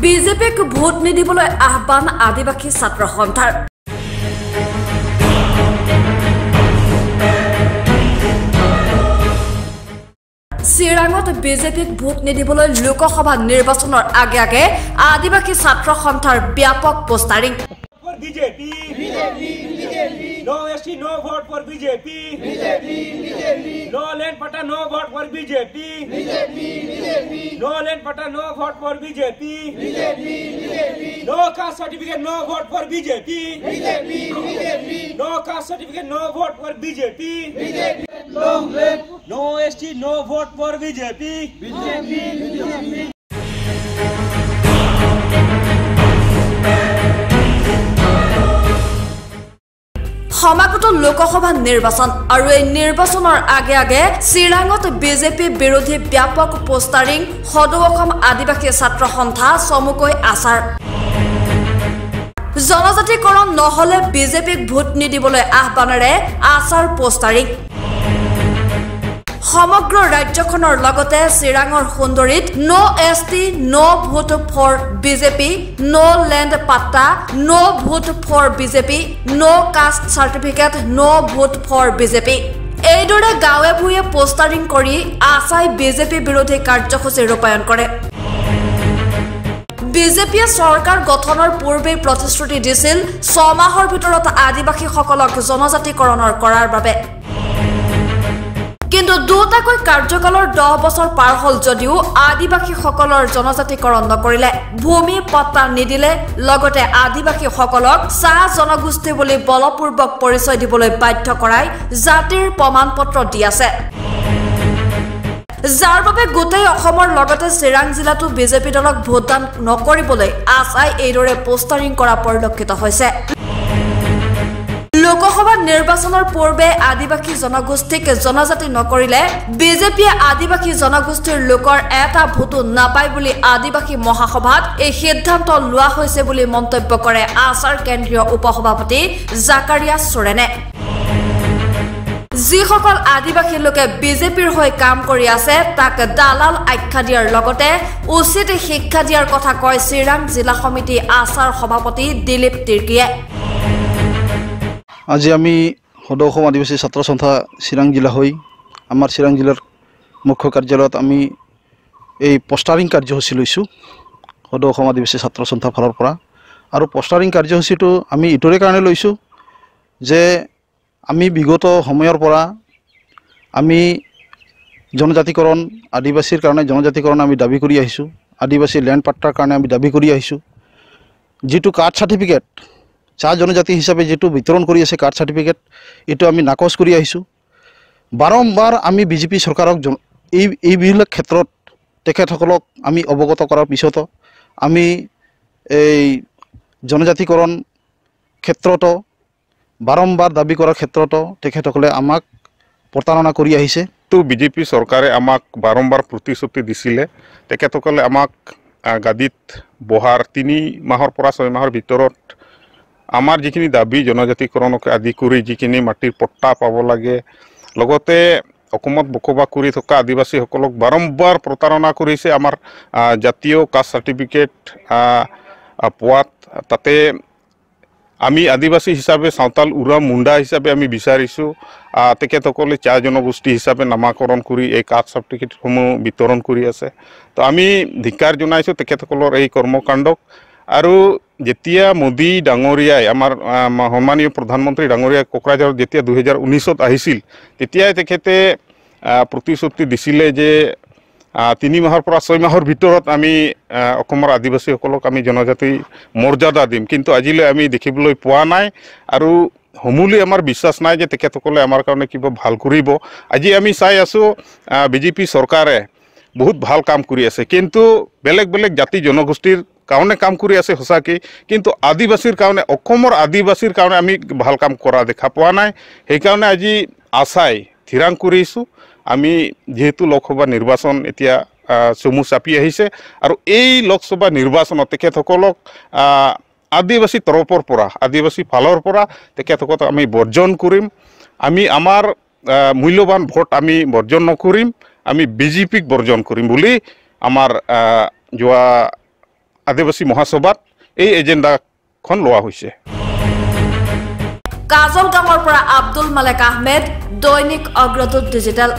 বিজেপিক ভোট নিদিবলৈ আহ্বান আদিবাসী ছাত্ৰ সন্থাৰ চিৰাঙত বিজেপিক ভোট নিদিবলৈ লোকসভা নিৰ্বাচনৰ আগে আদিবাসী ছাত্ৰ সন্থাৰ ব্যাপক postering BJP, no ST, no vote for BJP, no land pata, no vote for BJP, no land pata, no vote for BJP, no caste certificate, no vote for BJP, no caste certificate, no vote for BJP, no ST, no vote for BJP. সমাগত লোকসভা নিৰ্বাচন আৰু এই নিৰ্বাচনৰ আগে চিৰাঙত BJP বিৰোধী ব্যাপক postering সদৌ অসম আদিবাসী ছাত্ৰ সন্থা চমুকৈ আচাৰ জনজাতিকৰণ নহলে বিজেপিক ভোট নিদিবলৈ আহ্বানেৰে আচাৰ পোষ্টাৰিং সমগ্ৰ ৰাজ্যখনৰ লগতে চিৰাঙৰ সুন্দৰীত no ST no vote for BJP no land patta no vote for BJP no caste certificate no vote for BJP এইদৰে গাঁৱে ভূঞে পোষ্টাৰিং কৰি আছাই বিজেপি বিৰোধী কাৰ্যসূচী ৰূপায়ণ কৰে বিজেপিয়ে চৰকাৰ গঠনৰ পূৰ্বে প্ৰতিশ্ৰুতি দিছিল 6 মাহৰ ভিতৰত আদিবাসীসকলক জনজাতিকৰণৰ কৰাৰ বাবে কিন্তু দুটাকৈ কাৰ্যকালৰ 10 বছৰ পাৰ হল যদিও আদিবাসীসকলৰ জনজাতিকৰণ নকৰিলে ভূমি পট্টা নিদিলে লগতে আদিবাসীসকলক চাহ জনগোষ্ঠী বুলি বলপূৰ্বক পৰিচয় দিবলৈ বাধ্য কৰাই জাতিৰ প্ৰমাণপত্ৰ দি আছে যাৰ বাবে গোটেই অসমৰ লগতে চিৰাং জিলাতো বিজেপি দলক ভোটদান নকৰিবলৈ আছাই এইদৰে পোষ্টাৰিং কৰা পৰিলক্ষিত হৈছে লোকসভা নিৰ্বাচনৰ পূৰ্বে আদিবাসী জনগোষ্ঠীক জনজাতি নকৰিলে বিজেপিয়ে আদিবাসী জনগোষ্ঠীৰ লোকৰ এটা ভোটো নাপায় বুলি আদিবাসী মহাসভাত এই সিদ্ধান্ত লোৱা হৈছে বুলি মন্তব্য কৰে আছাৰ কেন্দ্ৰীয় উপসভাপতি জাকাৰিয়া সোৰেনে যিসকল আদিবাসী লোকে বিজেপিৰ হৈ কাম কৰি আছে তাক দালাল আখ্যা দিয়াৰ লগতে উচিত শিক্ষা দিয়াৰ কথা কয় চিৰাং জিলা সমিতি আছাৰ সভাপতি দিলীপ তিৰ্কীয়ে আজি আমি সদৌ অসম আদিবাসী ছাত্ৰ সন্থা চিৰাং জিলা হৈ আমাৰ চিৰাং জিলাৰ মুখ্য কাৰ্যালয়ত আমি এই পোষ্টাৰিং কাৰ্যসূচী লৈছোঁ সদৌ অসম আদিবাসী ছাত্ৰ সন্থাৰ ফালৰ পৰা আৰু পোষ্টাৰিং কাৰ্যসূচীটো আমি ইটোৰে কাৰণে লৈছোঁ যে আমি বিগত সময়ৰ পৰা আমি জনজাতিকৰণ আদিবাসীৰ কাৰণে জনজাতিকৰণ আমি দাবী কৰি আহিছোঁ আদিবাসী লেণ্ড পাট্টাৰ কাৰণে আমি দাবী কৰি আহিছোঁ যিটো কাষ্ট চাৰ্টিফিকেট চাহ জনজাতি হিচাপে যেটো বিতৰণ কৰি আছে কাৰ্ড সাৰ্টিফিকেট এটো আমি নাকচ কৰি আহিছো বাৰম্বাৰ আমি বিজেপি চৰকাৰক এই বিহিলাক ক্ষেত্ৰত তেখেতসকলক আমি অৱগত কৰাৰ পিছত আমি এই জনজাতিকৰণ ক্ষেত্ৰত বাৰম্বাৰ দাবী কৰাৰ ক্ষেত্ৰত তেখেতসকলে আমাক প্ৰতাৰণা কৰি আহিছে তো বিজেপি চৰকাৰে আমাক বাৰম্বাৰ প্ৰতিশ্ৰুতি দিছিলে তেখেতসকলে আমাক গাদিত বহাৰ 3 মাহৰ পৰা 6 মাহৰ ভিতৰত আমাৰ যিখিনি দাবী জনজাতিকৰণক আদি কৰি যিখিনি মাটিৰ পট্টা পাব লাগে লগতে অসমত বকবা কৰি থকা আদিবাসীসকলক বাৰম্বাৰ প্ৰতাৰণা কৰিছে আমাৰ জাতীয় কাষ্ট সাৰ্টিফিকেট পোৱাত তাতে আমি আদিবাসী হিচাপে সাঁওতাল উৰা মুণ্ডা হিচাপে আমি বিচাৰিছোঁ তেখেতসকলে চাহ জনগোষ্ঠী হিচাপে নামাকৰণ কৰি এই কাষ্ট সাৰ্টিফিকেটসমূহ বিতৰণ কৰি আছে তো আমি ধিক্কাৰ জনাইছোঁ তেখেতসকলৰ এই কৰ্মকাণ্ডক আৰু যেতিয়া মোদী ডাঙৰীয়াই আমাৰ সন্মানীয় প্ৰধানমন্ত্ৰী ডাঙৰীয়াই কোকৰাঝাৰত যেতিয়া 2019ত আহিছিল তেতিয়াই তেখেতে প্ৰতিশ্ৰুতি দিছিলে যে 3 মাহৰ পৰা 6 মাহৰ ভিতৰত আমি অসমৰ আদিবাসীসকলক আমি জনজাতি মৰ্যাদা দিম কিন্তু আজিলৈ আমি দেখিবলৈ পোৱা নাই আৰু সমূলি আমাৰ বিশ্বাস নাই যে তেখেতসকলে আমাৰ কাৰণে কিবা ভাল কৰিব আজি আমি চাই আছোঁ বিজেপি চৰকাৰে বহুত ভাল কাম কৰি আছে কিন্তু বেলেগ বেলেগ জাতি জনগোষ্ঠীৰ কাৰণে কাম কৰি আছে সঁচাকৈ কিন্তু আদিবাসীৰ কাৰণে অসমৰ আদিবাসীৰ কাৰণে আমি ভাল কাম কৰা দেখা পোৱা নাই সেইকাৰণে আজি আছাই থিৰাং কৰিছোঁ আমি যেহেতু লোকসভা নিৰ্বাচন এতিয়া চমু চাপি আহিছে আৰু এই লোকসভা নিৰ্বাচনত তেখেতসকলক আদিবাসী তৰফৰ পৰা আদিবাসী ফালৰ পৰা তেখেতসকলক আমি বৰ্জন কৰিম আমি আমাৰ মূল্যৱান ভোট আমি বৰ্জন নকৰিম আমি বিজেপিক বৰ্জন কৰিম বুলি আমাৰ যোৱা আদিবাসী মহাসভাত এই এজেন্ডাখন লোৱা হৈছে কাজল গাঁৱৰ পৰা আব্দুল মালেক আহমেদ দৈনিক অগ্ৰদূত ডিজিটেল